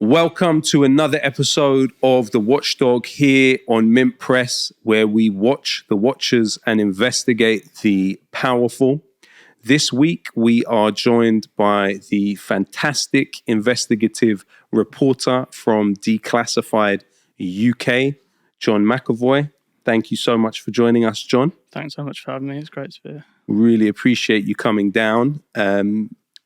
Welcome to another episode of the Watchdog here on Mint Press, where we watch the watchers and investigate the powerful. This week, we are joined by the fantastic investigative reporter from Declassified UK, John McEvoy. Thank you so much for joining us, John. Thanks so much for having me. It's great to be here. Really appreciate you coming down.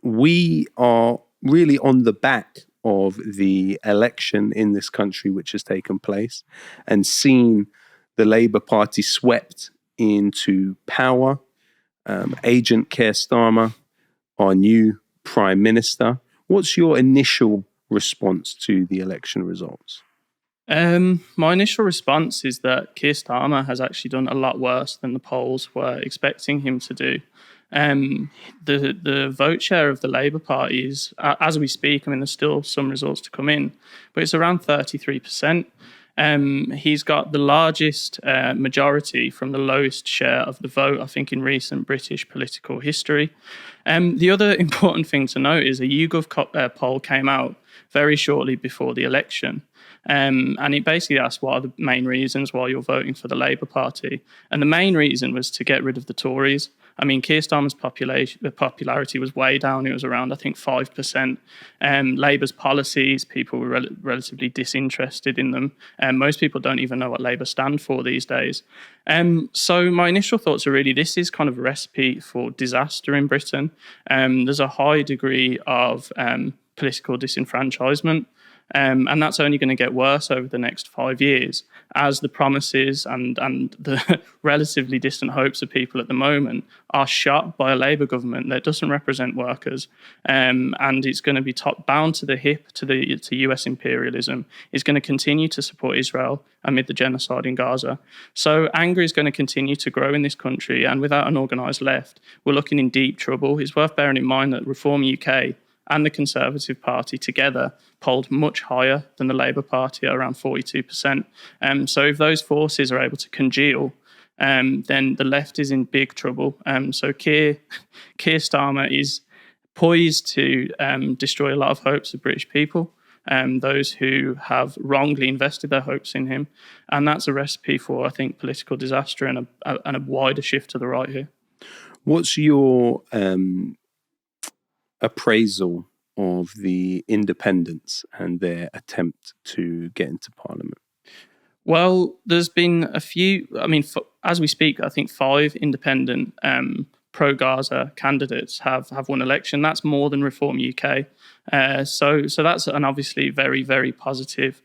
We are really on the back of the election in this country which has taken place and seen the Labour Party swept into power. Agent Keir Starmer, our new Prime Minister. What's your initial response to the election results? My initial response is that Keir Starmer has actually done a lot worse than the polls were expecting him to do. The vote share of the Labour Party is, as we speak, there's still some results to come in, but it's around 33%. He's got the largest majority from the lowest share of the vote, I think, in recent British political history. The other important thing to note is a YouGov poll came out very shortly before the election. And it basically asked what are the main reasons why you're voting for the Labour Party. And the main reason was to get rid of the Tories. Keir Starmer's popularity was way down. It was around, I think, 5%. Labour's policies, people were relatively disinterested in them. Most people don't even know what Labour stand for these days. So my initial thoughts are really this is kind of a recipe for disaster in Britain. There's a high degree of political disenfranchisement. And that's only going to get worse over the next 5 years as the promises and the relatively distant hopes of people at the moment are shot by a Labour government that doesn't represent workers, and it's going to be top bound to the hip to US imperialism. It's going to continue to support Israel amid the genocide in Gaza. So anger is going to continue to grow in this country, and without an organised left, we're looking in deep trouble. It's worth bearing in mind that Reform UK and the Conservative Party together polled much higher than the Labour Party at around 42%. So if those forces are able to congeal, then the left is in big trouble. So Keir Starmer is poised to destroy a lot of hopes of British people, those who have wrongly invested their hopes in him. And that's a recipe for, I think, political disaster and a wider shift to the right here. What's your appraisal of the independents and their attempt to get into Parliament? Well, there's been a few, as we speak, I think 5 independent pro-Gaza candidates have won election. That's more than Reform UK. So that's an obviously very, very positive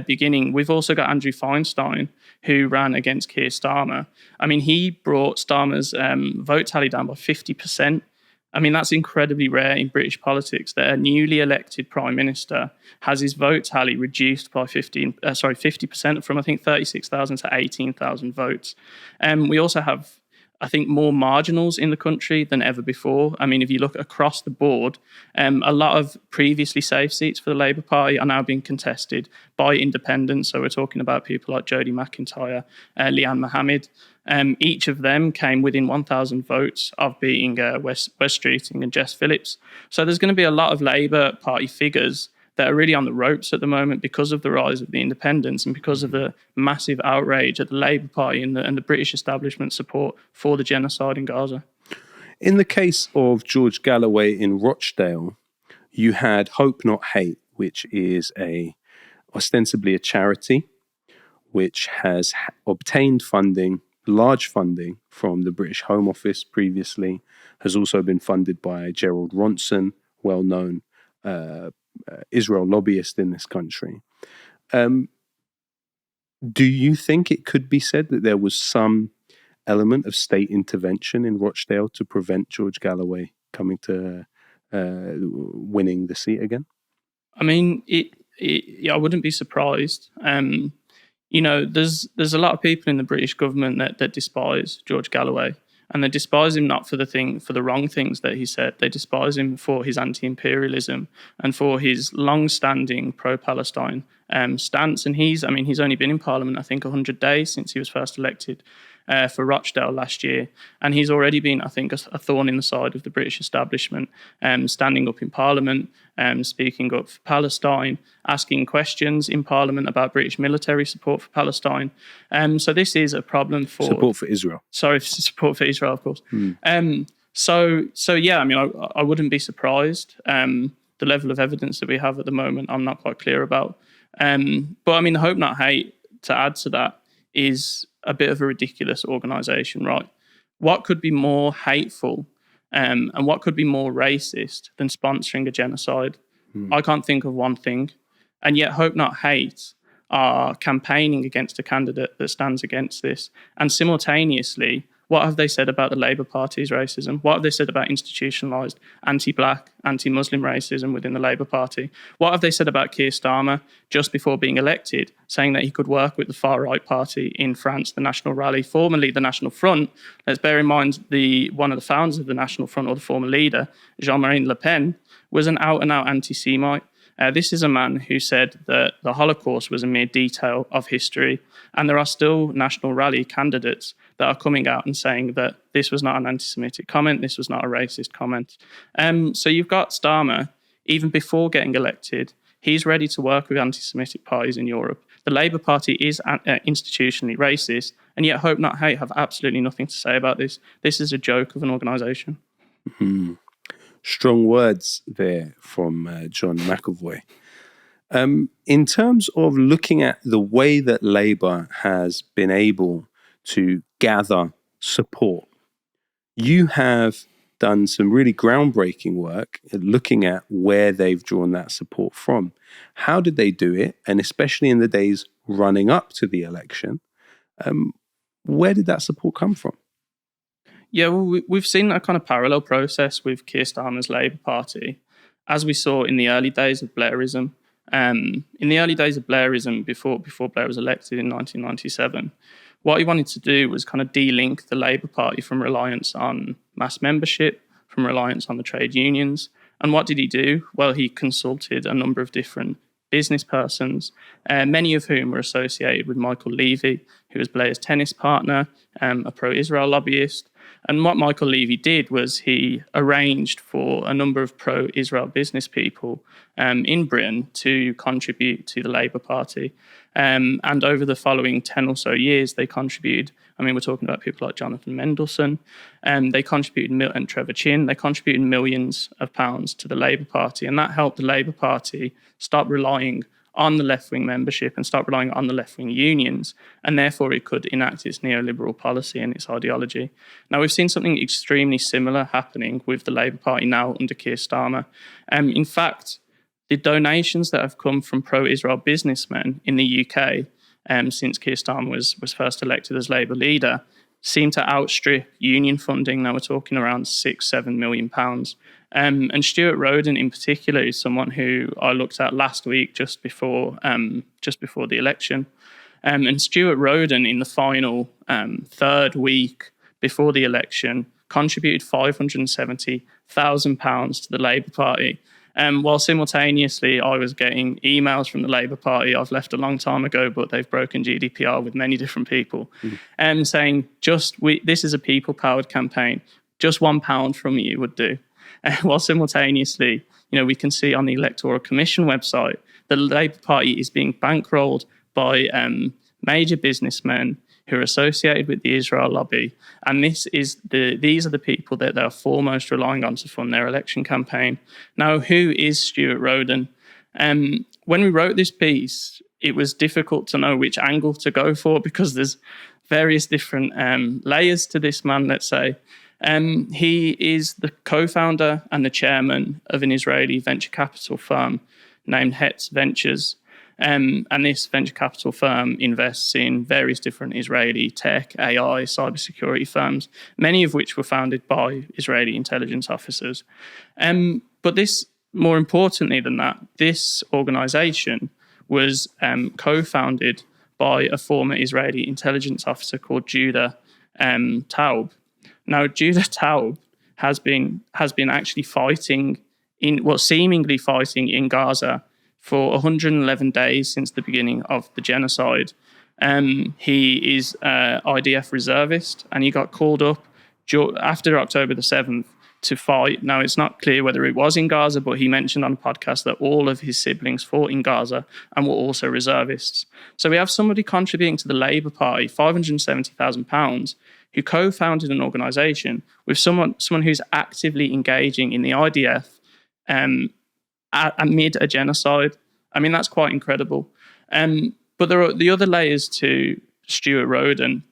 beginning. We've also got Andrew Feinstein, who ran against Keir Starmer. He brought Starmer's vote tally down by 50%. That's incredibly rare in British politics that a newly elected Prime Minister has his vote tally reduced by 50% from, I think, 36,000 to 18,000 votes. We also have, I think, more marginals in the country than ever before. If you look across the board, a lot of previously safe seats for the Labour Party are now being contested by independents. So we're talking about people like Jodie McIntyre, Leanne Mohammed. Each of them came within 1,000 votes of beating Wes Streeting and Jess Phillips. So there's going to be a lot of Labour Party figures that are really on the ropes at the moment because of the rise of the independents and because of the massive outrage at the Labour Party and the British establishment support for the genocide in Gaza. In the case of George Galloway in Rochdale, you had Hope Not Hate, which is ostensibly a charity which has obtained large funding from the British Home Office previously, has also been funded by Gerald Ronson, well-known Israel lobbyist in this country. Do you think it could be said that there was some element of state intervention in Rochdale to prevent George Galloway coming to winning the seat again? I wouldn't be surprised. There's a lot of people in the British government that despise George Galloway, and they despise him not for the wrong things that he said. They despise him for his anti-imperialism and for his long-standing pro-Palestine stance. And he's only been in Parliament, I think, 100 days since he was first elected. for Rochdale last year. And he's already been, I think, a thorn in the side of the British establishment, standing up in Parliament, speaking up for Palestine, asking questions in Parliament about British military support for Palestine. So this is a problem for... Support for Israel. Sorry, support for Israel, of course. So yeah, I mean, I wouldn't be surprised. The level of evidence that we have at the moment, I'm not quite clear about. But I mean, Hope Not Hate, to add to that, is a bit of a ridiculous organisation, right? What could be more hateful and what could be more racist than sponsoring a genocide? I can't think of one thing. And yet Hope Not Hate are campaigning against a candidate that stands against this. And simultaneously, what have they said about the Labour Party's racism? What have they said about institutionalised anti-black, anti-Muslim racism within the Labour Party? What have they said about Keir Starmer just before being elected, saying that he could work with the far-right party in France, the National Rally, formerly the National Front? Let's bear in mind one of the founders of the National Front, or the former leader, Jean-Marie Le Pen, was an out-and-out anti-Semite. This is a man who said that the Holocaust was a mere detail of history, and there are still National Rally candidates that are coming out and saying that this was not an anti-Semitic comment, this was not a racist comment. So you've got Starmer, even before getting elected, he's ready to work with anti-Semitic parties in Europe. The Labour Party is institutionally racist, and yet Hope Not Hate have absolutely nothing to say about this. This is a joke of an organisation. Strong words there from John McEvoy. In terms of looking at the way that Labour has been able to gather support, you have done some really groundbreaking work at looking at where they've drawn that support from. How did they do it? And especially in the days running up to the election, where did that support come from? Yeah, well, we've seen a kind of parallel process with Keir Starmer's Labour Party, as we saw in the early days of Blairism. In the early days of Blairism, before Blair was elected in 1997, what he wanted to do was kind of de-link the Labour Party from reliance on mass membership, from reliance on the trade unions. And what did he do? Well, he consulted a number of different business persons, many of whom were associated with Michael Levy, who was Blair's tennis partner, a pro-Israel lobbyist. And what Michael Levy did was he arranged for a number of pro-Israel business people in Britain to contribute to the Labour Party. And over the following 10 or so years, they contributed, I mean, we're talking about people like Jonathan Mendelsohn, they contributed, and Trevor Chin, they contributed millions of pounds to the Labour Party. And that helped the Labour Party stop relying on the left-wing membership and start relying on the left-wing unions, and therefore it could enact its neoliberal policy and its ideology. Now, we've seen something extremely similar happening with the Labour Party now under Keir Starmer. In fact, the donations that have come from pro-Israel businessmen in the UK since Keir Starmer was first elected as Labour leader seem to outstrip union funding. Now we're talking around £6-7 million. And Stuart Roden in particular is someone who I looked at last week just before the election. And Stuart Roden in the final third week before the election contributed £570,000 to the Labour Party. While simultaneously I was getting emails from the Labour Party I've left a long time ago, but they've broken GDPR with many different people, saying this is a people-powered campaign. Just £1 from you would do. While simultaneously, we can see on the Electoral Commission website the Labour Party is being bankrolled by major businessmen who are associated with the Israel lobby, and these are the people that they're foremost relying on to fund their election campaign. Now, who is Stuart Roden? When we wrote this piece, it was difficult to know which angle to go for because there's various different layers to this man, let's say. He is the co-founder and the chairman of an Israeli venture capital firm named Hetz Ventures. And this venture capital firm invests in various different Israeli tech, AI, cybersecurity firms, many of which were founded by Israeli intelligence officers. But this, more importantly than that, this organization was co-founded by a former Israeli intelligence officer called Judah Taub. Now, Judah Taub has been actually seemingly fighting in Gaza for 111 days since the beginning of the genocide. He is IDF reservist, and he got called up after October the 7th to fight. Now, it's not clear whether it was in Gaza, but he mentioned on a podcast that all of his siblings fought in Gaza and were also reservists. So we have somebody contributing to the Labour Party, £570,000, who co-founded an organisation with someone who's actively engaging in the IDF amid a genocide. I mean, that's quite incredible. But there are the other layers to Stuart Roden.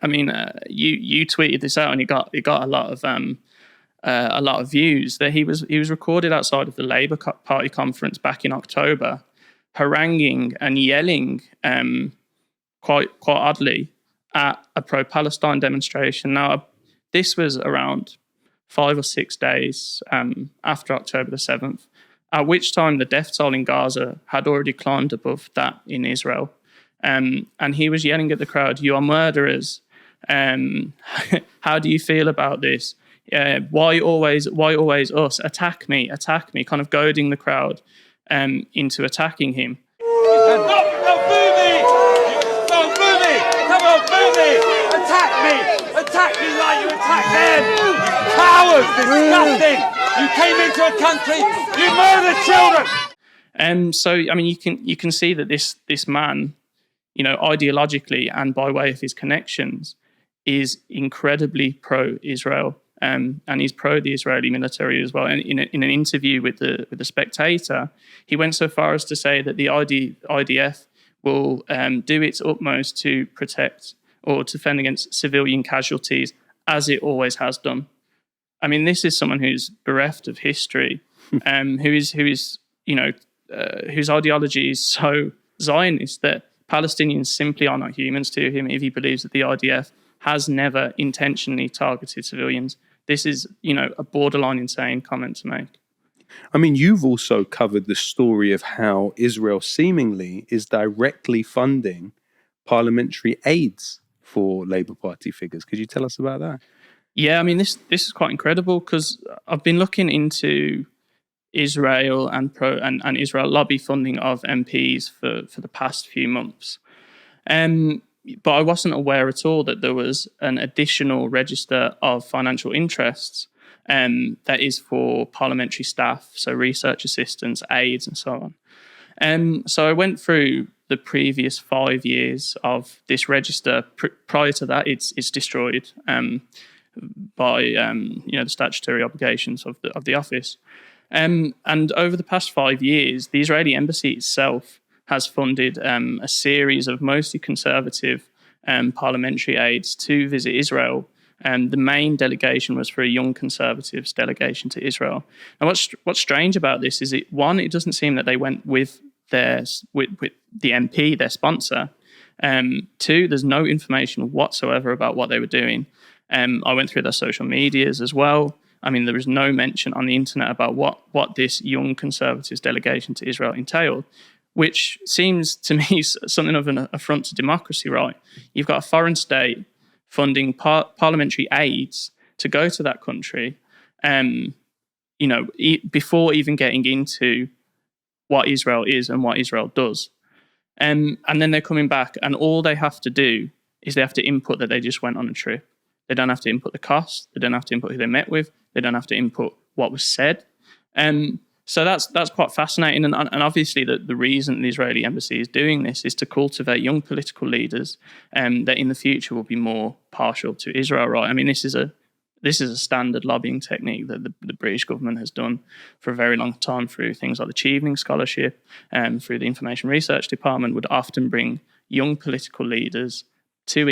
I mean, you tweeted this out, and it got a lot of views. That he was recorded outside of the Labour Party conference back in October, haranguing and yelling quite oddly at a pro-Palestine demonstration. Now, this was around 5 or 6 days after October the 7th, at which time the death toll in Gaza had already climbed above that in Israel. And he was yelling at the crowd, "You are murderers. How do you feel about this? Why always us? Attack me, kind of goading the crowd into attacking him. No, move me! No, move me! Come on, move me! Attack me! Attack me like you attack them! Cowards! Disgusting! You came into a country, you murdered children! So, I mean, you can see that this man, you know, ideologically and by way of his connections, is incredibly pro-Israel, and he's pro the Israeli military as well. And in an interview with the Spectator, he went so far as to say that the IDF will do its utmost to protect or defend against civilian casualties, as it always has done. I mean, this is someone who's bereft of history, who is whose ideology is so Zionist that Palestinians simply are not humans to him if he believes that the IDF has never intentionally targeted civilians. This is, you know, a borderline insane comment to make. I mean, you've also covered the story of how Israel seemingly is directly funding parliamentary aids for Labour Party figures. Could you tell us about that? Yeah, I mean, this is quite incredible, because I've been looking into Israel and Israel lobby funding of MPs for the past few months. But I wasn't aware at all that there was an additional register of financial interests that is for parliamentary staff, so research assistants, aides, and so on. So I went through the previous 5 years of this register. Prior to that, it's destroyed by the statutory obligations of the office. And over the past 5 years, the Israeli embassy itself has funded a series of mostly conservative parliamentary aides to visit Israel. The main delegation was for a Young Conservatives delegation to Israel. And what's strange about this is, it doesn't seem that they went with with the MP, their sponsor. Two, there's no information whatsoever about what they were doing. I went through their social medias as well. I mean, there was no mention on the internet about what this Young Conservatives delegation to Israel entailed, which seems to me something of an affront to democracy, right? You've got a foreign state funding parliamentary aids to go to that country, before even getting into what Israel is and what Israel does. And then they're coming back, and all they have to do is they have to input that they just went on a trip. They don't have to input the cost. They don't have to input who they met with. They don't have to input what was said. So that's quite fascinating. And obviously the reason the Israeli embassy is doing this is to cultivate young political leaders that in the future will be more partial to Israel, right? I mean, this is a standard lobbying technique that the British government has done for a very long time through things like the Chevening Scholarship, through the Information Research Department, would often bring young political leaders to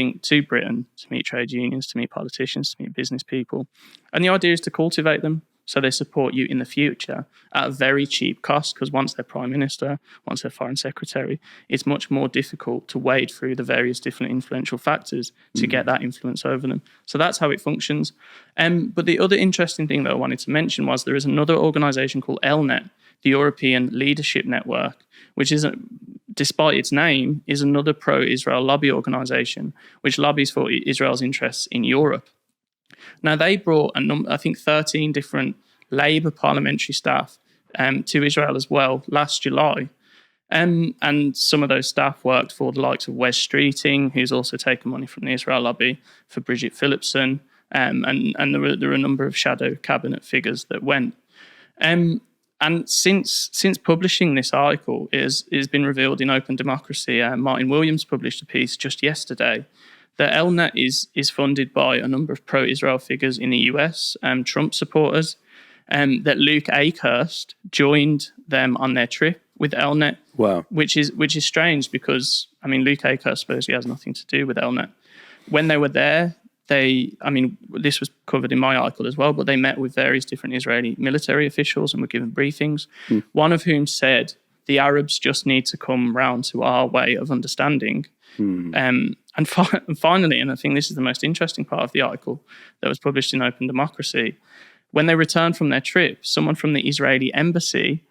Britain to meet trade unions, to meet politicians, to meet business people. And the idea is to cultivate them so they support you in the future at a very cheap cost, because once they're prime minister, once they're foreign secretary, it's much more difficult to wade through the various different influential factors to get that influence over them. So that's how it functions. But the other interesting thing that I wanted to mention was there is another organisation called ELNET, the European Leadership Network, which is, despite its name, is another pro-Israel lobby organisation, which lobbies for Israel's interests in Europe. Now, they brought, 13 different Labour parliamentary staff to Israel as well last July. And some of those staff worked for the likes of Wes Streeting, who's also taken money from the Israel lobby, for Bridget Phillipson, and there were a number of shadow cabinet figures that went. And since publishing this article, it has been revealed in Open Democracy. Martin Williams published a piece just yesterday that Elnet is funded by a number of pro-Israel figures in the US, Trump supporters, that Luke Akehurst joined them on their trip with Elnet. Wow. Which is strange because, I mean, Luke Akehurst supposedly has nothing to do with Elnet. When they were there, this was covered in my article as well, but they met with various different Israeli military officials and were given briefings, one of whom said, the Arabs just need to come round to our way of understanding. And finally, and I think this is the most interesting part of the article that was published in Open Democracy, when they returned from their trip, someone from the Israeli embassy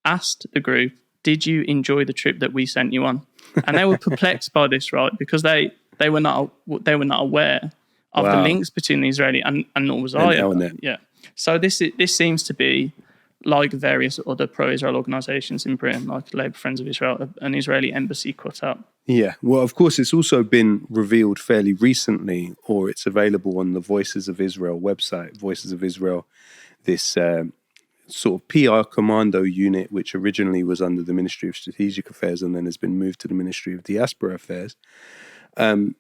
asked the group, did you enjoy the trip that we sent you on? And they were perplexed by this, right? Because they were not aware of the links between the Israeli and nor was I. Yeah. So this seems to be, like various other pro-Israel organisations in Britain, like Labour Friends of Israel, an Israeli embassy cut up. Yeah, well, of course, it's also been revealed fairly recently, or it's available on the Voices of Israel website, Voices of Israel, this sort of PR commando unit, which originally was under the Ministry of Strategic Affairs and then has been moved to the Ministry of Diaspora Affairs. On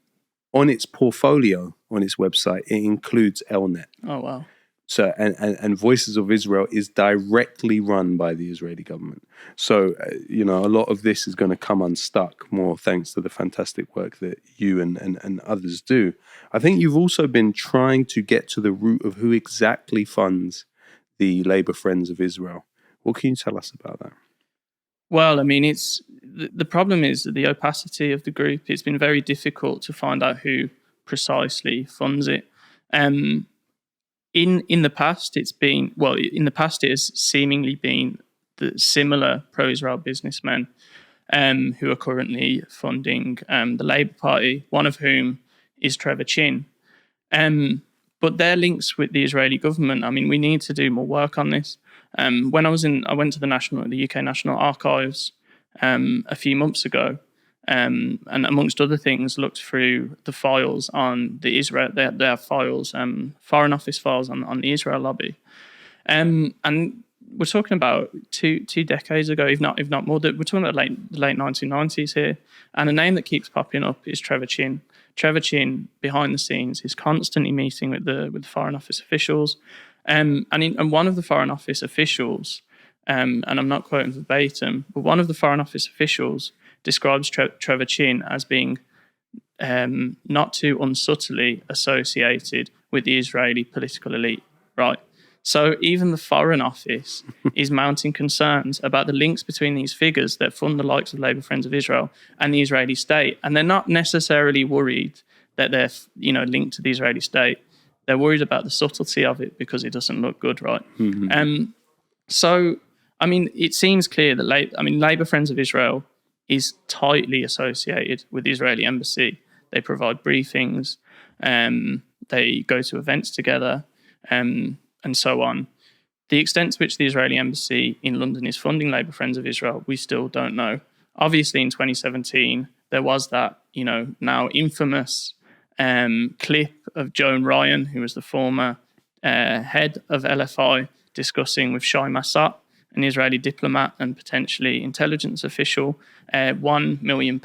its portfolio, on its website, it includes Elnet. Oh, wow. So, and Voices of Israel is directly run by the Israeli government. So, a lot of this is going to come unstuck, more thanks to the fantastic work that you and others do. I think you've also been trying to get to the root of who exactly funds the Labour Friends of Israel. What can you tell us about that? Well, I mean, it's the problem is the opacity of the group. It's been very difficult to find out who precisely funds it. In the past, it has seemingly been the similar pro-Israel businessmen who are currently funding the Labour Party, one of whom is Trevor Chin. But their links with the Israeli government, I mean, we need to do more work on this. When I went to the UK National Archives a few months ago, and amongst other things, looked through the files on the Israel. They have files, Foreign Office files on the Israel lobby, and we're talking about two decades ago, if not more. We're talking about the late 1990s here, and a name that keeps popping up is Trevor Chin. Trevor Chin, behind the scenes, is constantly meeting with the Foreign Office officials, and one of the Foreign Office officials, and I'm not quoting verbatim, but one of the Foreign Office officials describes Trevor Chin as being not too unsubtly associated with the Israeli political elite, right? So even the Foreign Office is mounting concerns about the links between these figures that fund the likes of Labour Friends of Israel and the Israeli state. And they're not necessarily worried that they're linked to the Israeli state. They're worried about the subtlety of it because it doesn't look good, right? Mm-hmm. So, I mean, it seems clear that Labour Friends of Israel is tightly associated with the Israeli embassy. They provide briefings, they go to events together, and so on. The extent to which the Israeli embassy in London is funding Labour Friends of Israel, we still don't know. Obviously, in 2017, there was that, now infamous clip of Joan Ryan, who was the former head of LFI, discussing with Shai Massat, an Israeli diplomat and potentially intelligence official, £1 million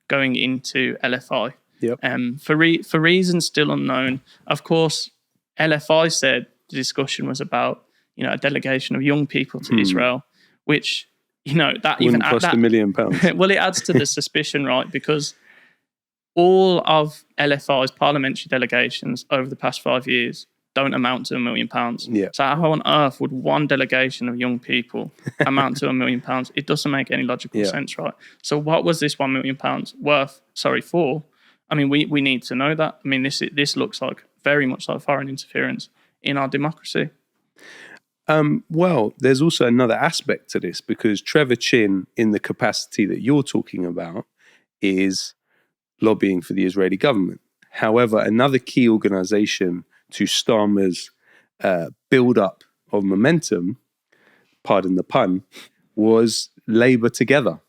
going into LFI. Yep. For reasons still unknown. Of course, LFI said the discussion was about a delegation of young people to Israel, which that wouldn't cost £1 million. Well, it adds to the suspicion, right? Because all of LFI's parliamentary delegations over the past 5 years don't amount to £1 million. Yeah. So how on earth would one delegation of young people amount to £1 million? It doesn't make any logical sense, right? So what was this £1 million worth? For? I mean, we need to know that. I mean, this looks like very much like foreign interference in our democracy. Well, there's also another aspect to this, because Trevor Chin, in the capacity that you're talking about, is lobbying for the Israeli government. However, another key organization to Starmer's build-up of momentum, pardon the pun, was Labour Together.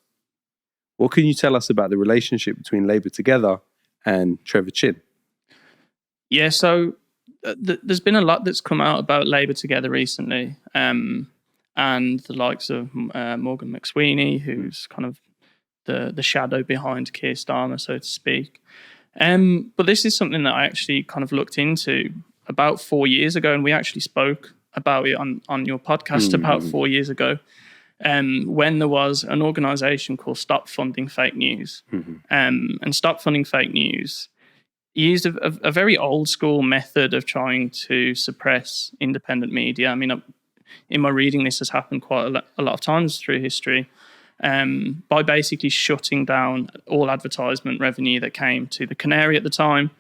What can you tell us about the relationship between Labour Together and Trevor Chin? Yeah, so there's been a lot that's come out about Labour Together recently, and the likes of Morgan McSweeney, who's kind of the shadow behind Keir Starmer, so to speak. But this is something that I actually kind of looked into about 4 years ago, and we actually spoke about it on your podcast about 4 years ago, when there was an organisation called Stop Funding Fake News. And Stop Funding Fake News used a very old school method of trying to suppress independent media. I mean, in my reading, this has happened quite a lot of times through history, by basically shutting down all advertisement revenue that came to the Canary at the time.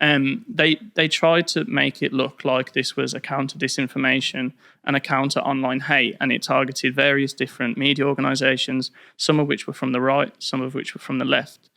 They tried to make it look like this was a counter disinformation and a counter online hate, and it targeted various different media organisations, some of which were from the right, some of which were from the left.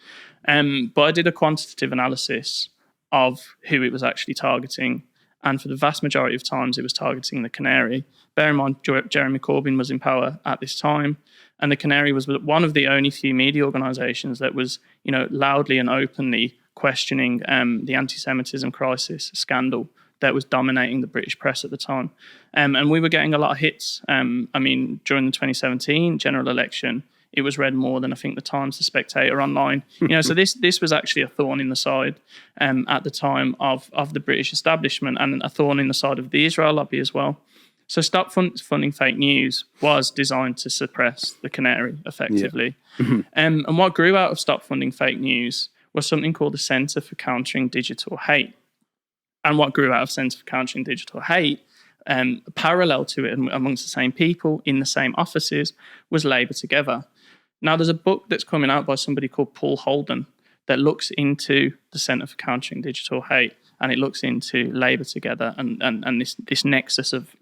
But I did a quantitative analysis of who it was actually targeting, and for the vast majority of times it was targeting the Canary. Bear in mind, Jeremy Corbyn was in power at this time, and the Canary was one of the only few media organisations that was, loudly and openly questioning the anti-Semitism crisis scandal that was dominating the British press at the time. And we were getting a lot of hits. During the 2017 general election, it was read more than I think the Times, the Spectator online. So this was actually a thorn in the side at the time of the British establishment, and a thorn in the side of the Israel lobby as well. So Stop Funding Fake News was designed to suppress the Canary effectively. Yeah. And what grew out of Stop Funding Fake News was something called the Centre for Countering Digital Hate. And what grew out of Centre for Countering Digital Hate, parallel to it amongst the same people in the same offices, was Labour Together. Now, there's a book that's coming out by somebody called Paul Holden that looks into the Centre for Countering Digital Hate, and it looks into Labour Together and this nexus of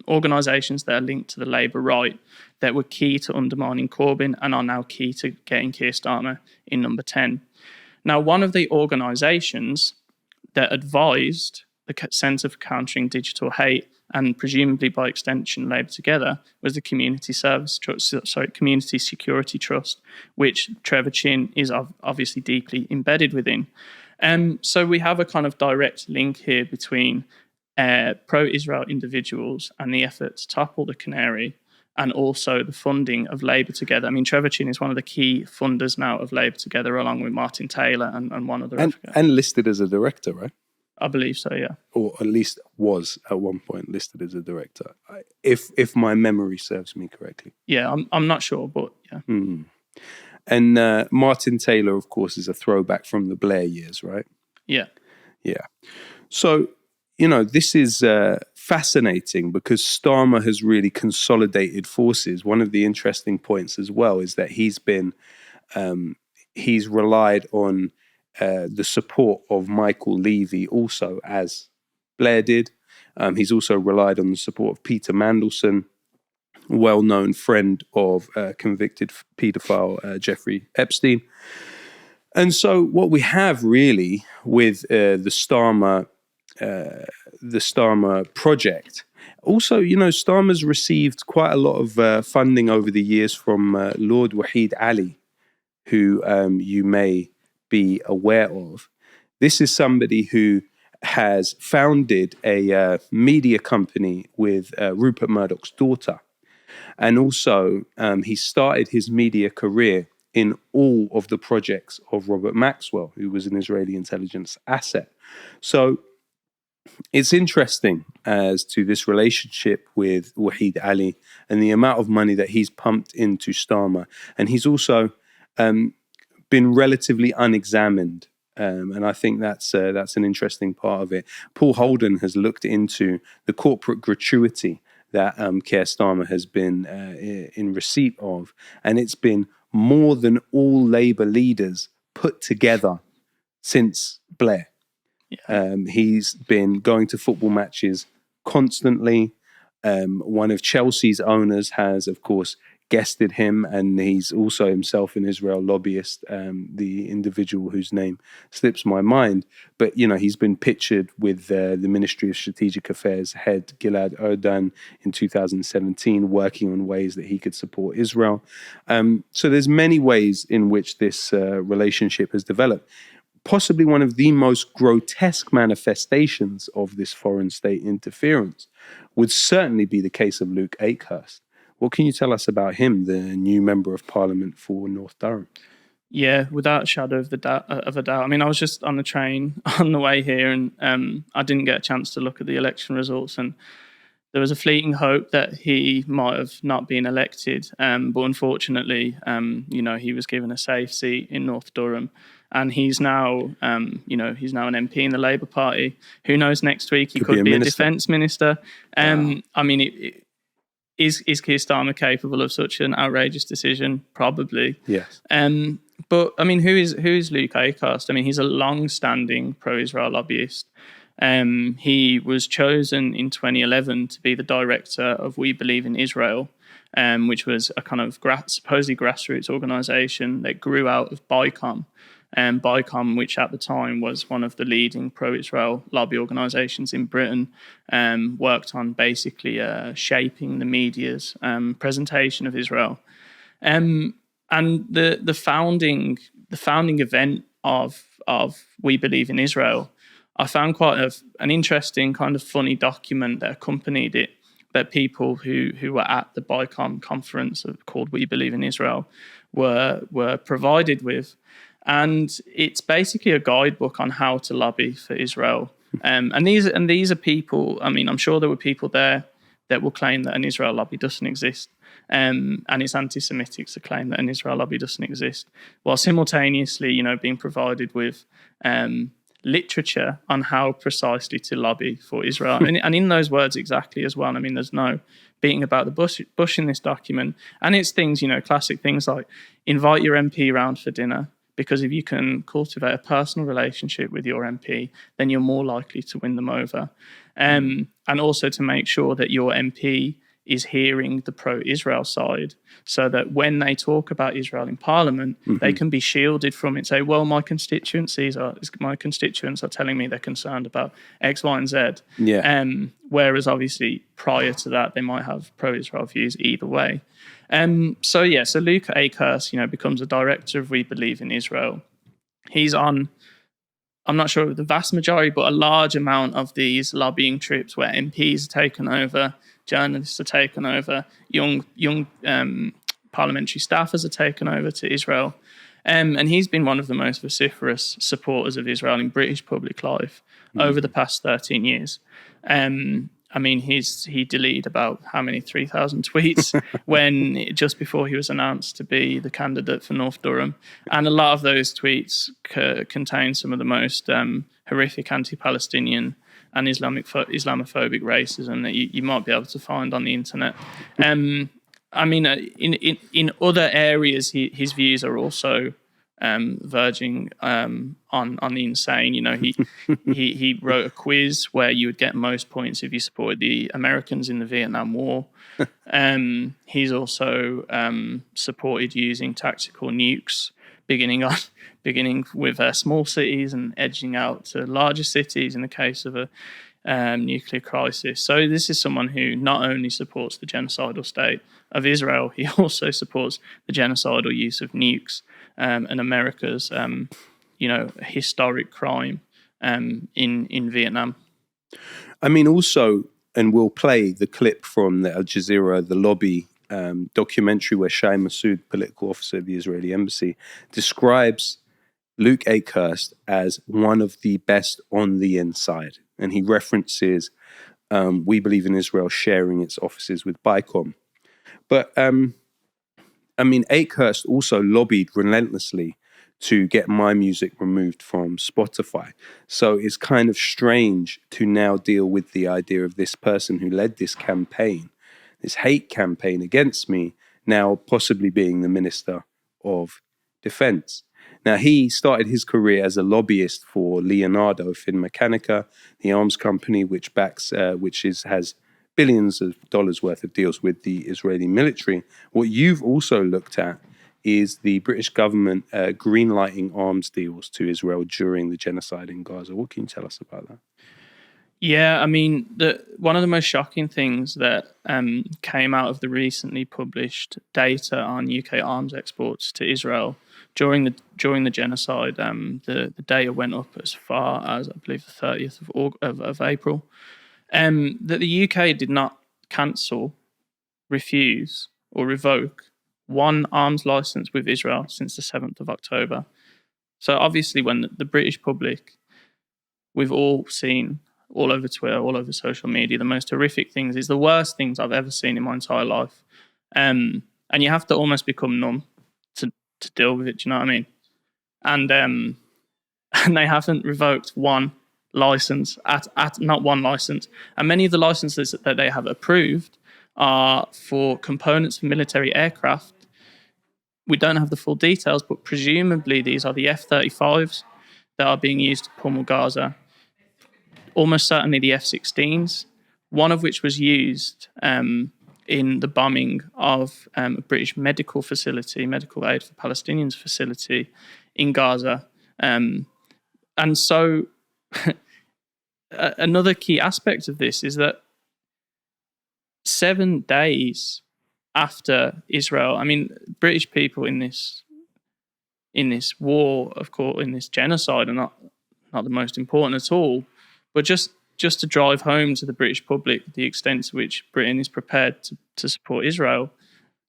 organisations that are linked to the Labour right that were key to undermining Corbyn and are now key to getting Keir Starmer in number 10. Now, one of the organisations that advised the Centre for Countering Digital Hate, and presumably by extension Labour Together, was the Community Security Trust, which Trevor Chin is obviously deeply embedded within. So we have a kind of direct link here between pro-Israel individuals and the effort to topple the Canary, and also the funding of Labour Together. I mean, Trevor Chin is one of the key funders now of Labour Together, along with Martin Taylor and one other. And listed as a director, right? I believe so, yeah. Or at least was at one point listed as a director, if my memory serves me correctly. Yeah, I'm not sure, but yeah. And Martin Taylor, of course, is a throwback from the Blair years, right? Yeah. Yeah. So, this is fascinating because Starmer has really consolidated forces. One of the interesting points as well is that he's relied on the support of Michael Levy also, as Blair did. He's also relied on the support of Peter Mandelson, well-known friend of convicted paedophile Jeffrey Epstein. And so what we have really with the Starmer project, also, Starmer's received quite a lot of funding over the years from Lord Wahid Ali, who you may be aware of. This is somebody who has founded a media company with Rupert Murdoch's daughter. And also, he started his media career in all of the projects of Robert Maxwell, who was an Israeli intelligence asset. So it's interesting as to this relationship with Wahid Ali and the amount of money that he's pumped into Starmer. And he's also been relatively unexamined. And I think that's an interesting part of it. Paul Holden has looked into the corporate gratuity that Keir Starmer has been in receipt of, and it's been more than all Labour leaders put together since Blair. Yeah. He's been going to football matches constantly. One of Chelsea's owners has, of course, guested him, and he's also himself an Israel lobbyist, the individual whose name slips my mind. But, he's been pictured with the Ministry of Strategic Affairs head Gilad Erdan in 2017, working on ways that he could support Israel. So there's many ways in which this relationship has developed. Possibly one of the most grotesque manifestations of this foreign state interference would certainly be the case of Luke Akehurst. What can you tell us about him, the new member of parliament for North Durham? Yeah, without a shadow of a doubt. I mean, I was just on the train on the way here, and I didn't get a chance to look at the election results, and there was a fleeting hope that he might have not been elected, but unfortunately, he was given a safe seat in North Durham, and he's now, he's now an MP in the Labour Party. Who knows? Next week he could be a defence minister. Wow. I mean, is Keir Starmer capable of such an outrageous decision? Probably. Yes. But I mean, who is Luke Akehurst? I mean, he's a long-standing pro-Israel lobbyist. He was chosen in 2011 to be the director of We Believe in Israel, which was a kind of supposedly grassroots organisation that grew out of BICOM. BICOM, which at the time was one of the leading pro-Israel lobby organisations in Britain, worked on basically shaping the media's presentation of Israel. And the founding event of We Believe in Israel, I found quite an interesting kind of funny document that accompanied it, that people who were at the BICOM conference called We Believe in Israel were provided with. And it's basically a guidebook on how to lobby for Israel. And these are people, I mean, I'm sure there were people there that will claim that an Israel lobby doesn't exist. And it's anti-Semitic to claim that an Israel lobby doesn't exist, while simultaneously, being provided with literature on how precisely to lobby for Israel. And in those words exactly as well. I mean, there's no beating about the bush in this document. And it's things, classic things like invite your MP round for dinner, because if you can cultivate a personal relationship with your MP, then you're more likely to win them over. And also to make sure that your MP is hearing the pro-Israel side, so that when they talk about Israel in Parliament, they can be shielded from it. Say, well, my constituents are telling me they're concerned about X, Y, and Z. Yeah. Whereas obviously prior to that, they might have pro-Israel views either way. So Luke Akehurst, becomes a director of We Believe in Israel. He's on, I'm not sure the vast majority, but a large amount of these lobbying trips where MPs are taken over, journalists are taken over, young parliamentary staffers are taken over to Israel. And he's been one of the most vociferous supporters of Israel in British public life over the past 13 years. I mean, he deleted about 3,000 tweets just before he was announced to be the candidate for North Durham. And a lot of those tweets contain some of the most horrific anti-Palestinian and Islamophobic racism that you might be able to find on the internet. I mean, in other areas, his views are also verging on the insane. He wrote a quiz where you would get most points if you supported the Americans in the Vietnam War. He's also supported using tactical nukes, beginning with small cities and edging out to larger cities in the case of a nuclear crisis. So this is someone who not only supports the genocidal state of Israel, he also supports the genocidal use of nukes and America's, historic crime in Vietnam. I mean, also, and we'll play the clip from the Al Jazeera, the lobby documentary where Shai Massoud, political officer of the Israeli embassy, describes Luke Akehurst as one of the best on the inside. And he references We Believe in Israel sharing its offices with BICOM. But, Akehurst also lobbied relentlessly to get my music removed from Spotify. So it's kind of strange to now deal with the idea of this person who led this campaign, this hate campaign against me, now possibly being the Minister of Defense. Now, he started his career as a lobbyist for Leonardo Finmeccanica, the arms company which has billions of dollars worth of deals with the Israeli military. What you've also looked at is the British government greenlighting arms deals to Israel during the genocide in Gaza. What can you tell us about that? Yeah, I mean, one of the most shocking things that came out of the recently published data on UK arms exports to Israel during the genocide, the data went up as far as, I believe, the 30th of April, that the UK did not cancel, refuse, or revoke one arms license with Israel since the 7th of October. So obviously, when the British public, we've all seen all over Twitter, all over social media, the most horrific things, is the worst things I've ever seen in my entire life. And you have to almost become numb to deal with it, do you know what I mean? And and they haven't revoked one license, not one license. And many of the licenses that they have approved are for components for military aircraft. We don't have the full details, but presumably these are the F-35s that are being used to pummel Gaza. Almost certainly the F-16s, one of which was used in the bombing of a British medical facility, medical aid for Palestinians facility in Gaza. And so another key aspect of this is that 7 days after Israel, I mean, British people in this war, of course, in this genocide, are not the most important at all. But just to drive home to the British public the extent to which Britain is prepared to support Israel,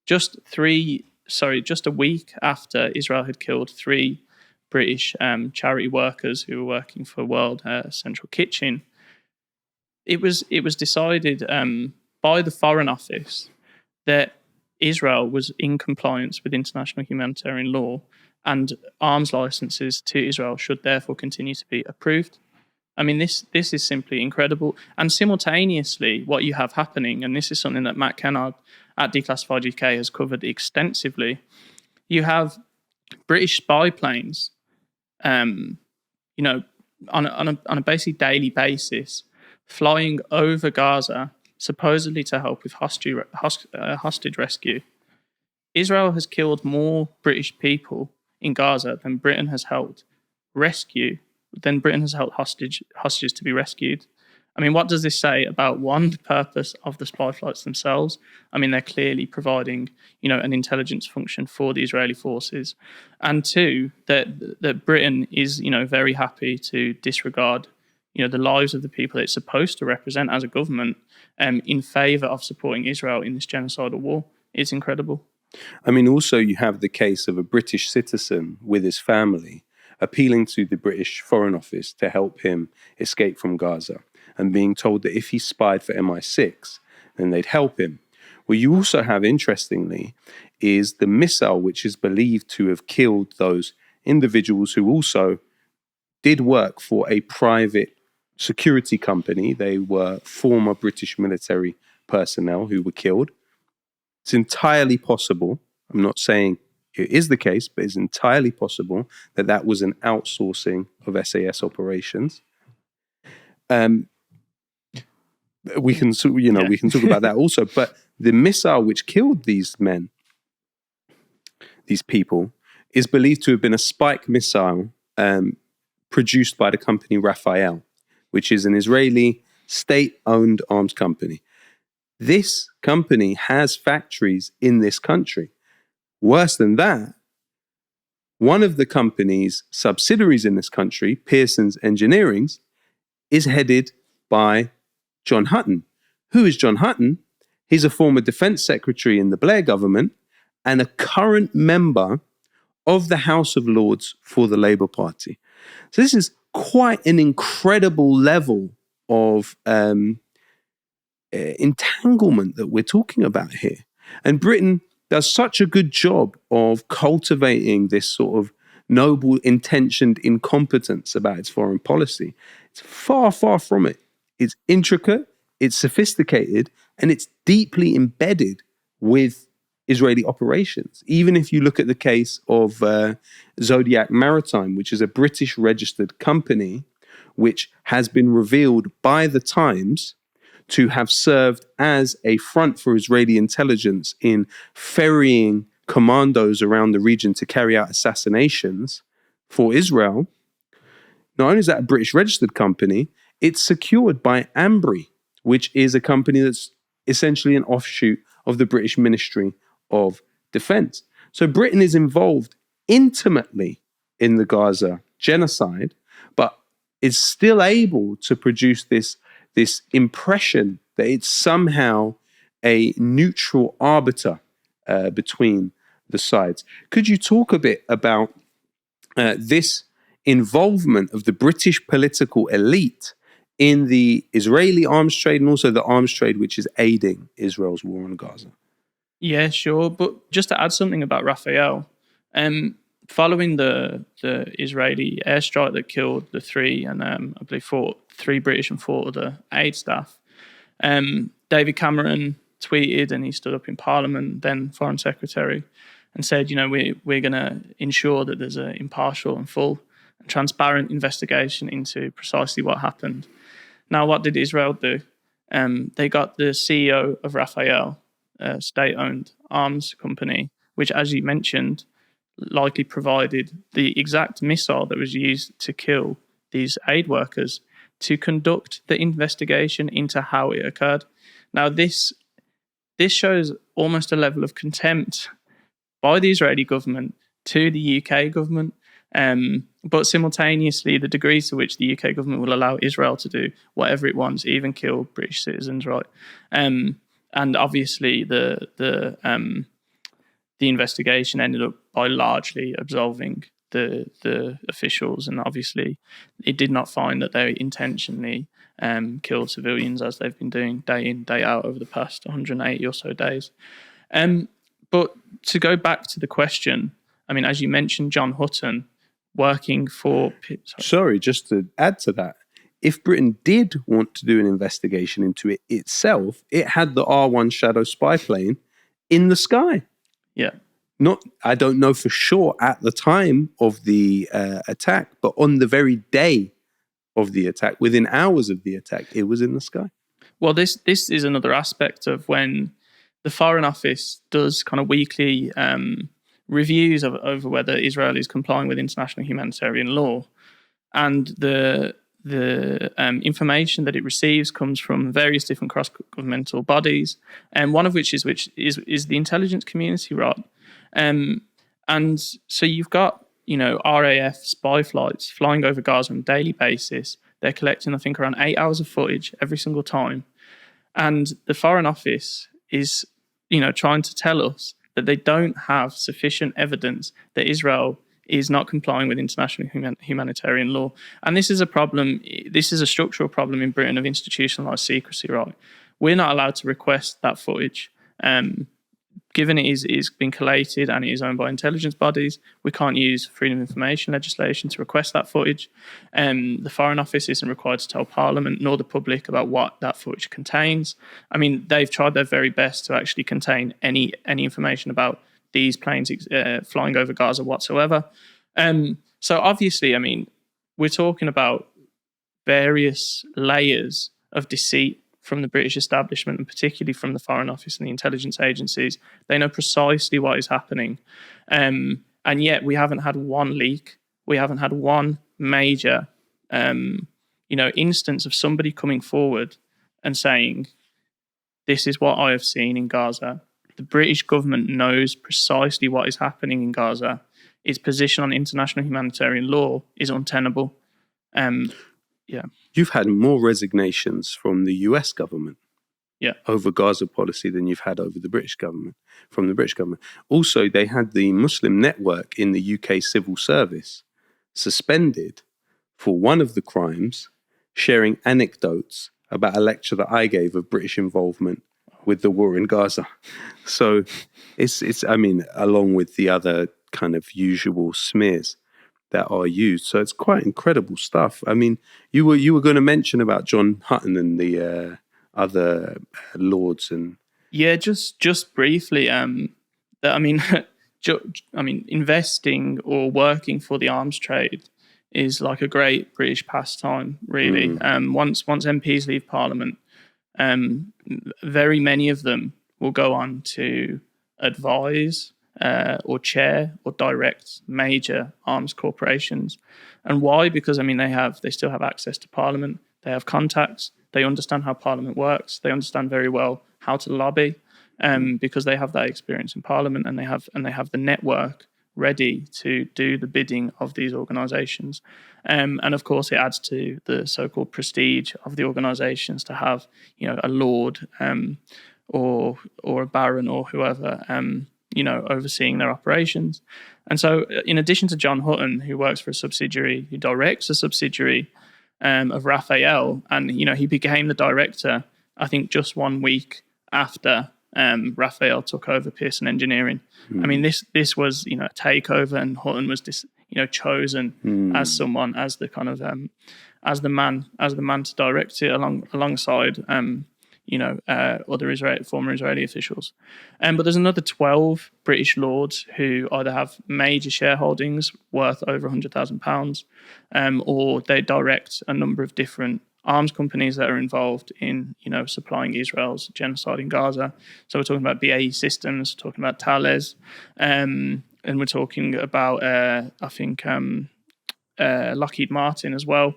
just a week after Israel had killed 3 British charity workers who were working for World Central Kitchen, it was decided by the Foreign Office that Israel was in compliance with international humanitarian law, and arms licenses to Israel should therefore continue to be approved. I mean, this is simply incredible. And simultaneously, what you have happening, and this is something that Matt Kennard at Declassified UK has covered extensively, you have British spy planes, on a basically daily basis, flying over Gaza, supposedly to help with hostage rescue. Israel has killed more British people in Gaza than Britain has helped rescue. Then Britain has helped hostages to be rescued. I mean, what does this say about, one, the purpose of the spy flights themselves? I mean, they're clearly providing, an intelligence function for the Israeli forces, and 2, that Britain is, very happy to disregard, the lives of the people it's supposed to represent as a government, in favour of supporting Israel in this genocidal war. It's incredible. I mean, also you have the case of a British citizen with his family appealing to the British Foreign Office to help him escape from Gaza, and being told that if he spied for MI6, then they'd help him. What you also have, interestingly, is the missile which is believed to have killed those individuals who also did work for a private security company. They were former British military personnel who were killed. It's entirely possible, I'm not saying it is the case, but it's entirely possible that that was an outsourcing of SAS operations. We can talk about that also. But the missile which killed these men, these people, is believed to have been a spike missile produced by the company Rafael, which is an Israeli state-owned arms company. This company has factories in this country. Worse than that, one of the company's subsidiaries in this country, Pearson's Engineering, is headed by John Hutton. Who is John Hutton? He's a former defense secretary in the Blair government and a current member of the House of Lords for the Labour Party. So this is quite an incredible level of entanglement that we're talking about here. And Britain does such a good job of cultivating this sort of noble intentioned incompetence about its foreign policy. It's far, far from it. It's intricate, it's sophisticated, and it's deeply embedded with Israeli operations. Even if you look at the case of Zodiac Maritime, which is a British registered company, which has been revealed by the Times to have served as a front for Israeli intelligence in ferrying commandos around the region to carry out assassinations for Israel, not only is that a British registered company, it's secured by Ambry, which is a company that's essentially an offshoot of the British Ministry of Defense. So Britain is involved intimately in the Gaza genocide, but is still able to produce this impression that it's somehow a neutral arbiter between the sides. Could you talk a bit about this involvement of the British political elite in the Israeli arms trade and also the arms trade which is aiding Israel's war on Gaza? Yeah, sure. But just to add something about Raphael, following the Israeli airstrike that killed the three and I believe three British and 4 other aid staff, David Cameron tweeted, and he stood up in Parliament, then Foreign Secretary, and said, we're going to ensure that there's an impartial and full and transparent investigation into precisely what happened. Now, what did Israel do? They got the CEO of Raphael, a state-owned arms company, which, as you mentioned, likely provided the exact missile that was used to kill these aid workers, to conduct the investigation into how it occurred. Now, this shows almost a level of contempt by the Israeli government to the UK government, but simultaneously the degrees to which the UK government will allow Israel to do whatever it wants, even kill British citizens, right? And obviously the investigation ended up by largely absolving the officials, and obviously it did not find that they intentionally killed civilians, as they've been doing day in, day out over the past 180 or so days. But to go back to the question, I mean, as you mentioned, John Hutton working for... Sorry, just to add to that, if Britain did want to do an investigation into it itself, it had the R1 Shadow spy plane in the sky. Yeah. I don't know for sure at the time of the attack, but on the very day of the attack, within hours of the attack, it was in the sky. Well, this is another aspect of when the Foreign Office does kind of weekly reviews over whether Israel is complying with international humanitarian law, and the information that it receives comes from various different cross-governmental bodies, and one of which is the intelligence community, right? And so you've got RAF spy flights flying over Gaza on a daily basis. They're collecting, I think, around 8 hours of footage every single time, and the Foreign Office is trying to tell us that they don't have sufficient evidence that Israel is not complying with international humanitarian law. And this is a problem. This is a structural problem in Britain of institutionalized secrecy, right? We're not allowed to request that footage. Given it is being collated and it is owned by intelligence bodies, we can't use freedom of information legislation to request that footage. The Foreign Office isn't required to tell Parliament nor the public about what that footage contains. I mean, they've tried their very best to actually contain any information about these planes flying over Gaza whatsoever. So obviously, I mean, we're talking about various layers of deceit from the British establishment, and particularly from the Foreign Office and the intelligence agencies. They know precisely what is happening. And yet we haven't had one leak. We haven't had one major instance of somebody coming forward and saying, this is what I have seen in Gaza. The British government knows precisely what is happening in Gaza. Its position on international humanitarian law is untenable. You've had more resignations from the US government over Gaza policy than you've had over the British government, from the British government. Also, they had the Muslim network in the UK civil service suspended for one of the crimes, sharing anecdotes about a lecture that I gave of British involvement with the war in Gaza. So it's I mean, along with the other kind of usual smears that are used. So it's quite incredible stuff. I mean, you were going to mention about John Hutton and the other lords and just briefly. Investing or working for the arms trade is like a great British pastime, really. Once MPs leave Parliament, very many of them will go on to advise or chair or direct major arms corporations. And why? Because, I mean, they still have access to Parliament, they have contacts, they understand how Parliament works, they understand very well how to lobby, because they have that experience in Parliament, and they have the network ready to do the bidding of these organisations. And of course, it adds to the so-called prestige of the organisations to have, a lord or a baron or whoever, overseeing their operations. And so, in addition to John Hutton, who works for a subsidiary, who directs a subsidiary of Raphael, and he became the director, I think, just 1 week after Raphael took over Pearson Engineering. I mean, this was a takeover, and Hutton was chosen as the kind of as the man to direct it alongside other former Israeli officials. But there's another 12 British lords who either have major shareholdings worth over £100,000, or they direct a number of different arms companies that are involved in, supplying Israel's genocide in Gaza. So we're talking about BAE Systems, talking about Thales, and we're talking about, Lockheed Martin as well.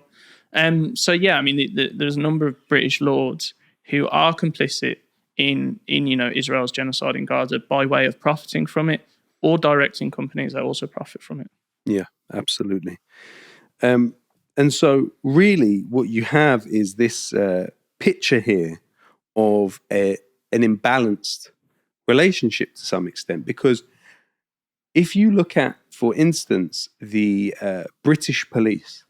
There's a number of British lords who are complicit in Israel's genocide in Gaza by way of profiting from it, or directing companies that also profit from it. Yeah, absolutely. And so really what you have is this picture here of an imbalanced relationship to some extent, because if you look at, for instance, the British police,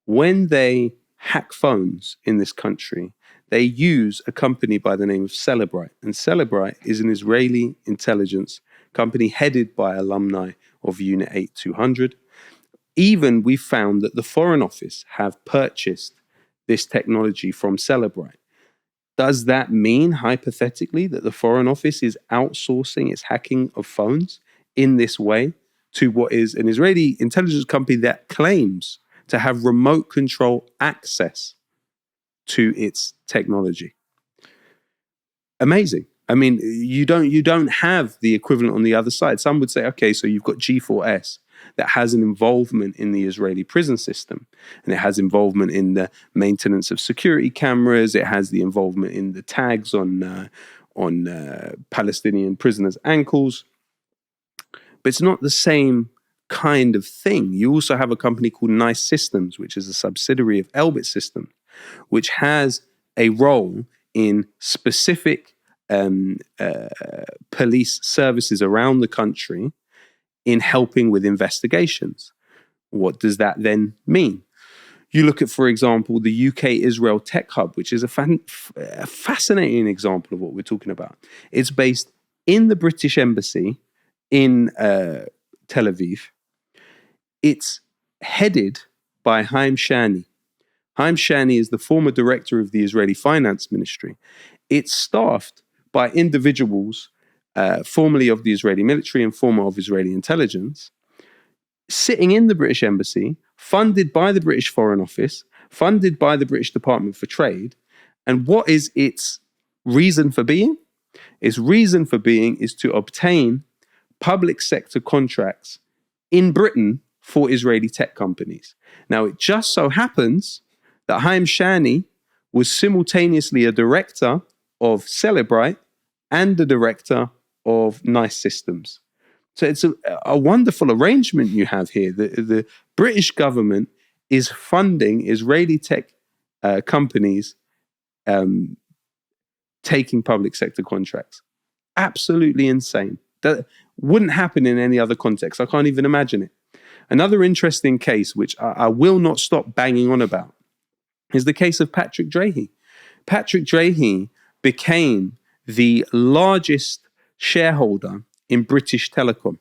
when they hack phones in this country, they use a company by the name of Celebrite. And Celebrite is an Israeli intelligence company headed by alumni of Unit 8200. Even we found that the Foreign Office have purchased this technology from Celebrite. Does that mean, hypothetically, that the Foreign Office is outsourcing its hacking of phones in this way to what is an Israeli intelligence company that claims to have remote control access to its technology? Amazing. I mean, you don't have the equivalent on the other side. Some would say, okay, so you've got G4S that has an involvement in the Israeli prison system, and it has involvement in the maintenance of security cameras. It has the involvement in the tags on Palestinian prisoners' ankles. But it's not the same kind of thing. You also have a company called Nice Systems, which is a subsidiary of Elbit Systems, which has a role in specific police services around the country in helping with investigations. What does that then mean? You look at, for example, the UK Israel Tech Hub, which is a fascinating example of what we're talking about. It's based in the British Embassy in Tel Aviv. It's headed by Haim Shani. Haim Shani is the former director of the Israeli Finance Ministry. It's staffed by individuals formerly of the Israeli military and former of Israeli intelligence, sitting in the British Embassy, funded by the British Foreign Office, funded by the British Department for Trade. And what is its reason for being? Its reason for being is to obtain public sector contracts in Britain for Israeli tech companies. Now, it just so happens that Haim Shani was simultaneously a director of Celebrite and a director of Nice Systems. So it's a wonderful arrangement you have here. The British government is funding Israeli tech companies taking public sector contracts. Absolutely insane. That wouldn't happen in any other context. I can't even imagine it. Another interesting case, which I will not stop banging on about, is the case of Patrick Drahi. Patrick Drahi became the largest shareholder in British Telecom.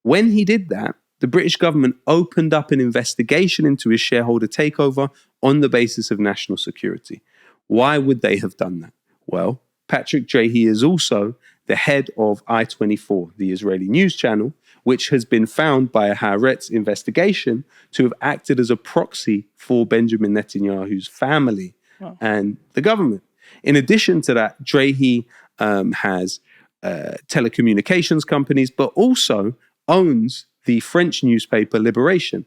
When he did that, the British government opened up an investigation into his shareholder takeover on the basis of national security. Why would they have done that? Well, Patrick Drahi is also the head of I-24, the Israeli news channel, which has been found by a Haaretz investigation to have acted as a proxy for Benjamin Netanyahu's family and the government. In addition to that, Drahi has telecommunications companies, but also owns the French newspaper Liberation,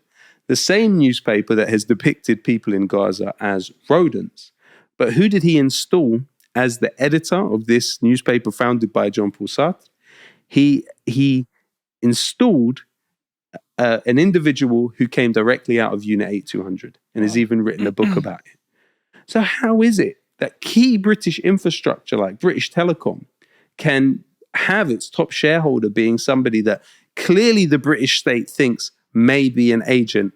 the same newspaper that has depicted people in Gaza as rodents. But who did he install as the editor of this newspaper founded by Jean-Paul Sartre? He installed an individual who came directly out of Unit 8200 and has even written a book about it. So how is it that key British infrastructure like British Telecom can have its top shareholder being somebody that clearly the British state thinks may be an agent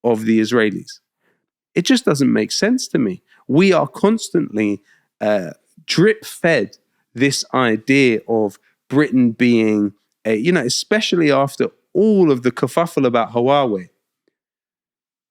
of the Israelis? It just doesn't make sense to me. We are constantly drip-fed this idea of Britain being especially after all of the kerfuffle about Huawei.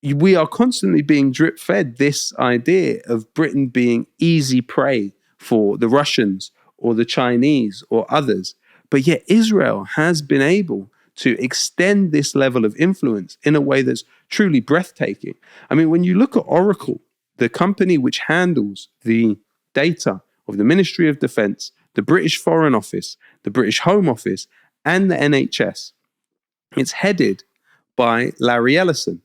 We are constantly being drip-fed this idea of Britain being easy prey for the Russians or the Chinese or others. But yet Israel has been able to extend this level of influence in a way that's truly breathtaking. I mean, when you look at Oracle, the company which handles the data of the Ministry of Defense, the British Foreign Office, the British Home Office, and the NHS, it's headed by Larry Ellison.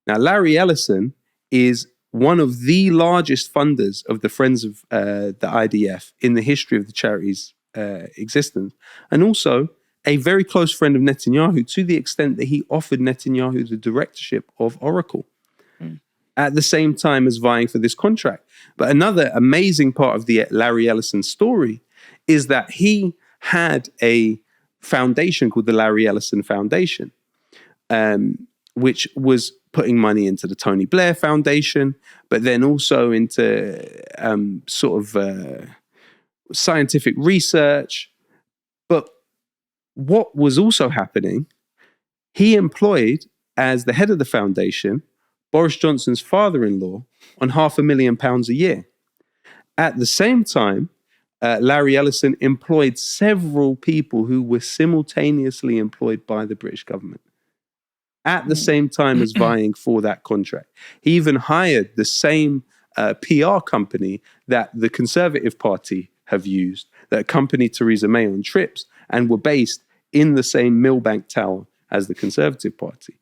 Now, Larry Ellison is one of the largest funders of the Friends of the IDF in the history of the charity's existence, and also a very close friend of Netanyahu, to the extent that he offered Netanyahu the directorship of Oracle at the same time as vying for this contract. But another amazing part of the Larry Ellison story is that he had a foundation called the Larry Ellison Foundation, which was putting money into the Tony Blair Foundation, but then also into scientific research. But what was also happening, he employed, as the head of the foundation, Boris Johnson's father-in-law on £500,000 a year. At the same time, Larry Ellison employed several people who were simultaneously employed by the British government at the same time as vying for that contract. He even hired the same PR company that the Conservative Party have used, that accompanied Theresa May on trips and were based in the same Millbank Tower as the Conservative Party.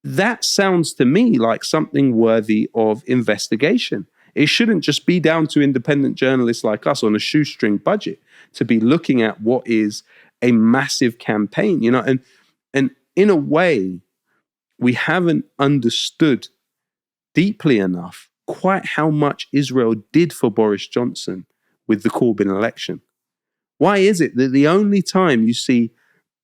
That sounds to me like something worthy of investigation. It shouldn't just be down to independent journalists like us on a shoestring budget to be looking at what is a massive campaign, and in a way, we haven't understood deeply enough quite how much Israel did for Boris Johnson with the Corbyn election. Why is it that the only time you see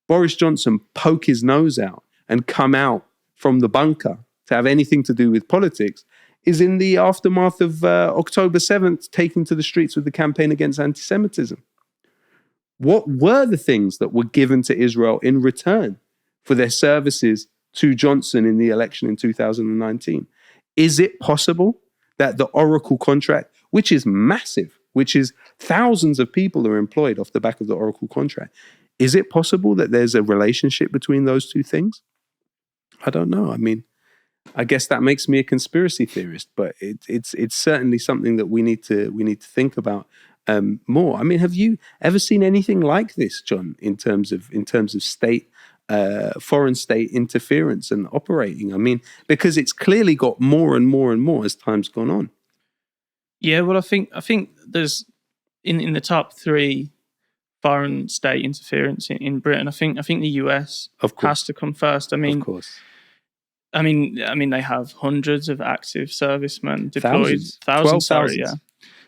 Boris Johnson poke his nose out and come out from the bunker to have anything to do with politics is in the aftermath of October 7th, taking to the streets with the campaign against anti-Semitism? What were the things that were given to Israel in return for their services to Johnson in the election in 2019? Is it possible that the Oracle contract, which is massive, which is thousands of people are employed off the back of the Oracle contract, is it possible that there's a relationship between those two things? I don't know. I mean, I guess that makes me a conspiracy theorist, but it's certainly something that we need to think about more. I mean, have you ever seen anything like this, John, in terms of state, foreign state interference and operating? I mean, because it's clearly got more and more and more as time's gone on. Yeah, well, I think there's in the top three foreign state interference in Britain. I think the US has to come first. I mean, of course. I mean, they have hundreds of active servicemen deployed. Thousands.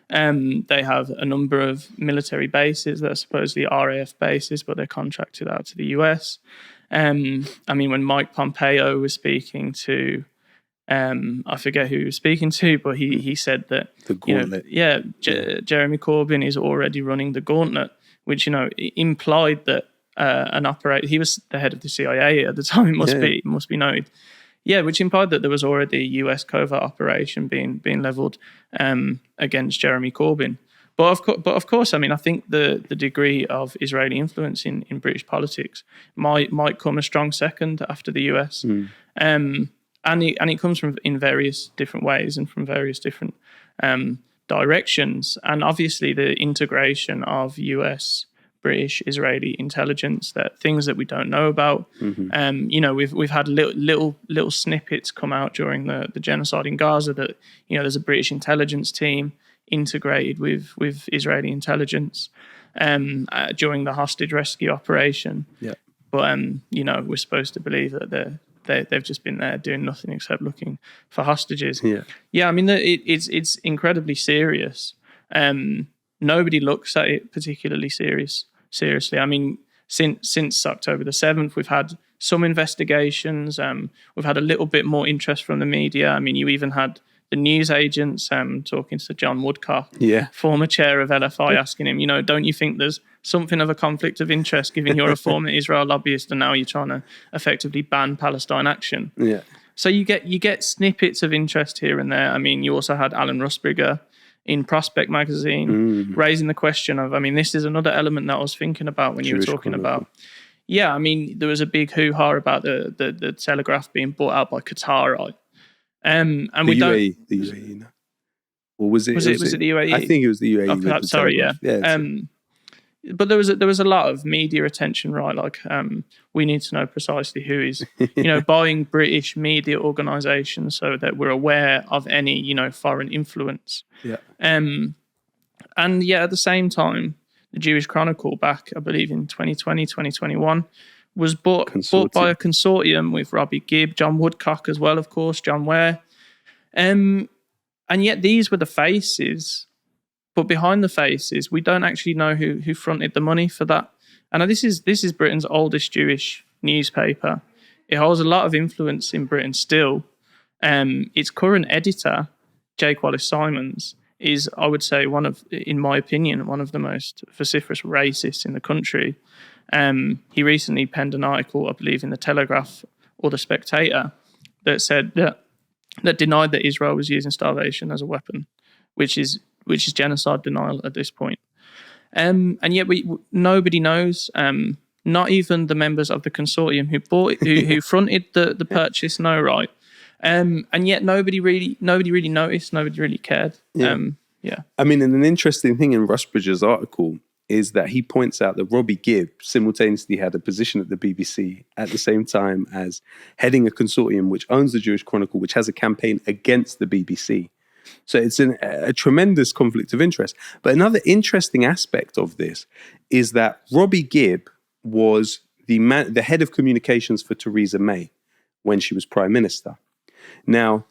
They have a number of military bases that are supposedly RAF bases, but they're contracted out to the US. I mean, when Mike Pompeo was speaking to, I forget who he was speaking to, but he said that the gauntlet. Jeremy Corbyn is already running the gauntlet, which implied that an operator. He was the head of the CIA at the time. It must be noted. Yeah, which implied that there was already a US covert operation being leveled against Jeremy Corbyn. But of course, I mean, I think the degree of Israeli influence in British politics might come a strong second after the US, and it comes from in various different ways and from various different directions. And obviously the integration of US, British, Israeli intelligence, that things that we don't know about. We've had little snippets come out during the genocide in Gaza that, there's a British intelligence team integrated with Israeli intelligence during the hostage rescue operation. Yeah. But we're supposed to believe that they've just been there doing nothing except looking for hostages. Yeah. I mean, it's incredibly serious. Nobody looks at it particularly seriously. I mean, since October the 7th, we've had some investigations. We've had a little bit more interest from the media. I mean, you even had the news agents talking to John Woodcock, former chair of LFI, asking him, don't you think there's something of a conflict of interest, given you're a former Israel lobbyist and now you're trying to effectively ban Palestine action? Yeah. So you get snippets of interest here and there. I mean, you also had Alan Rusbridger in Prospect magazine raising the question of, I mean, this is another element that I was thinking about when you were talking about. Yeah, I mean, there was a big hoo-ha about the Telegraph being bought out by Qatar, right? And the we UAE, the UAE, no. Or was it? Was it the UAE? I think it was the UAE. Oh, perhaps, sorry, yeah. But there was a lot of media attention, right? Like, we need to know precisely who is, buying British media organisations so that we're aware of any, foreign influence. Yeah. And yet at the same time, the Jewish Chronicle back, I believe, in 2020, 2021, was bought by a consortium with Robbie Gibb, John Woodcock as well, of course, John Ware. And yet these were the faces, but behind the faces, we don't actually know who fronted the money for that. And this is Britain's oldest Jewish newspaper. It holds a lot of influence in Britain still. Its current editor, Jake Wallace-Simons, is, I would say, in my opinion, one of the most vociferous racists in the country. He recently penned an article, I believe, in the Telegraph or the Spectator, that said that denied that Israel was using starvation as a weapon, which is genocide denial at this point. And yet nobody knows. Not even the members of the consortium who fronted the purchase know, right? And yet nobody really noticed. Nobody really cared. Yeah. I mean, and an interesting thing in Rusbridger's article is that he points out that Robbie Gibb simultaneously had a position at the BBC at the same time as heading a consortium which owns the Jewish Chronicle, which has a campaign against the BBC. So it's a tremendous conflict of interest. But another interesting aspect of this is that Robbie Gibb was the head of communications for Theresa May when she was Prime Minister. Now,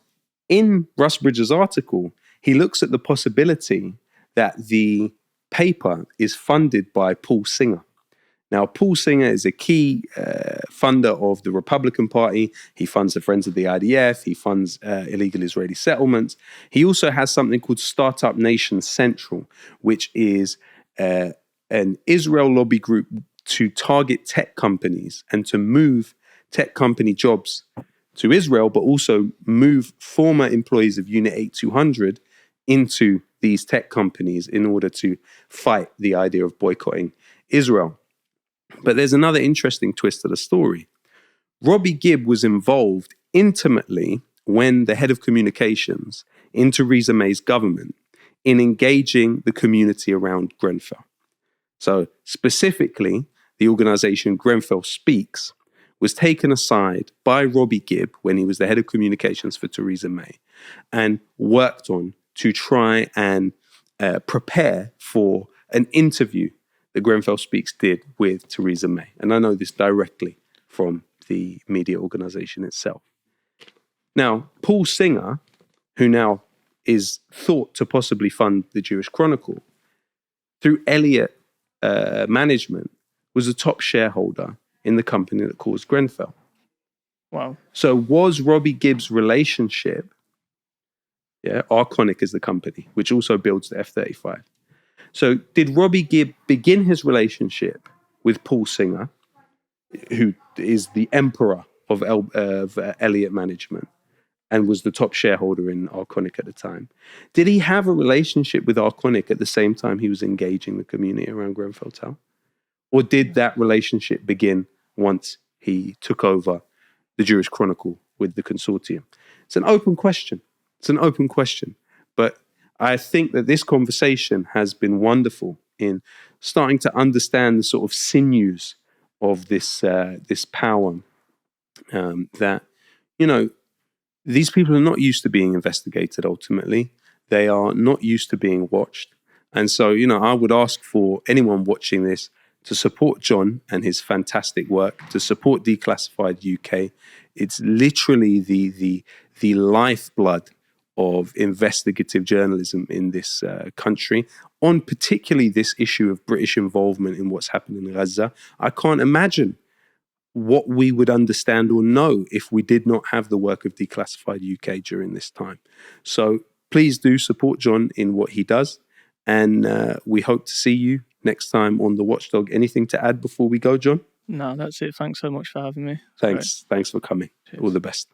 in Rusbridger's article, he looks at the possibility that the paper is funded by Paul Singer. Now, Paul Singer is a key funder of the Republican Party. He funds the Friends of the IDF. He funds illegal Israeli settlements. He also has something called Startup Nation Central, which is an Israel lobby group to target tech companies and to move tech company jobs to Israel, but also move former employees of Unit 8200 into these tech companies in order to fight the idea of boycotting Israel. But there's another interesting twist to the story. Robbie Gibb was involved intimately when the head of communications in Theresa May's government in engaging the community around Grenfell. So specifically, the organization Grenfell Speaks was taken aside by Robbie Gibb when he was the head of communications for Theresa May and worked on to try and prepare for an interview that Grenfell Speaks did with Theresa May. And I know this directly from the media organization itself. Now, Paul Singer, who now is thought to possibly fund the Jewish Chronicle, through Elliott Management, was a top shareholder in the company that caused Grenfell. Wow. So was Robbie Gibb's relationship, Arconic is the company, which also builds the F-35. So did Robbie Gibb begin his relationship with Paul Singer, who is the emperor of Elliott Management and was the top shareholder in Arconic at the time? Did he have a relationship with Arconic at the same time he was engaging the community around Grenfell Tower? Or did that relationship begin once he took over the Jewish Chronicle with the consortium? It's an open question. But I think that this conversation has been wonderful in starting to understand the sort of sinews of this power that, you know, these people are not used to being investigated ultimately. They are not used to being watched. And so, you know, I would ask for anyone watching this to support John and his fantastic work, to support Declassified UK. It's literally the lifeblood of investigative journalism in this country, on particularly this issue of British involvement in what's happening in Gaza. I can't imagine what we would understand or know if we did not have the work of Declassified UK during this time. So please do support John in what he does. And we hope to see you next time on The Watchdog. Anything to add before we go, John? No, that's it. Thanks so much for having me. Thanks. Thanks for coming. Cheers. All the best.